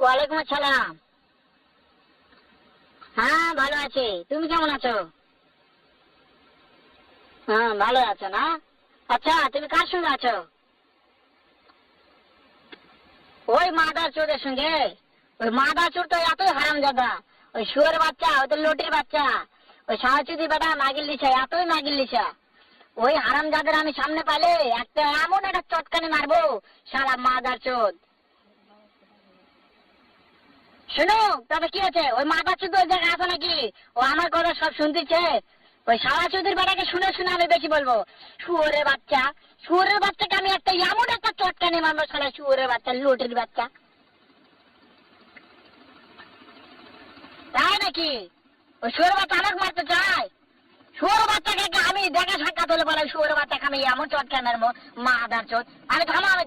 ওয়ালাইকুম আসসালাম। হ্যাঁ ভালো আছি, তুমি কেমন আছো? হ্যাঁ ভালো আছো না? আচ্ছা তুমি কার সঙ্গে আছো? ওই মাদার চোরের সঙ্গে। ওই মাদার চোর তো এতই হারামজাদা। ওই শুয়োর বাচ্চা, ওই তো লটির বাচ্চা, ওই সাহচুদি বেটা মাগিল লিসা, এতই মাগিল লিসা। ওই হারামজাদের আমি সামনে পাইলে একটা এমন একটা চটকানি মারবো, শালা মাদার চোদ। শুনো, তবে কি আছে? ওই মাদার চোদ ওই জায়গায় আছে নাকি? ও আমার কথা সব শুনতেছে। ওই শালা চৌধুরীর বেটাকে শুনে শুনে আমি বেশি বলবো। শুয়োরের বাচ্চা, শুয়োরের বাচ্চাকে আমি একটা এমন একটা চটকানি মারবো, শালা শুয়োরের বাচ্চা, লটির বাচ্চা। তাই নাকি? ওই শুয়োরের বাচ্চা আমাকে মারতে চায়? শুয়োরের বাচ্চাকে আমি দেখা সাক্ষাৎ হলে বলে শুয়োরের বাচ্চাকে আমি এমন চটকানি মারবো, মাদার চোদ। আমি থামো, আমি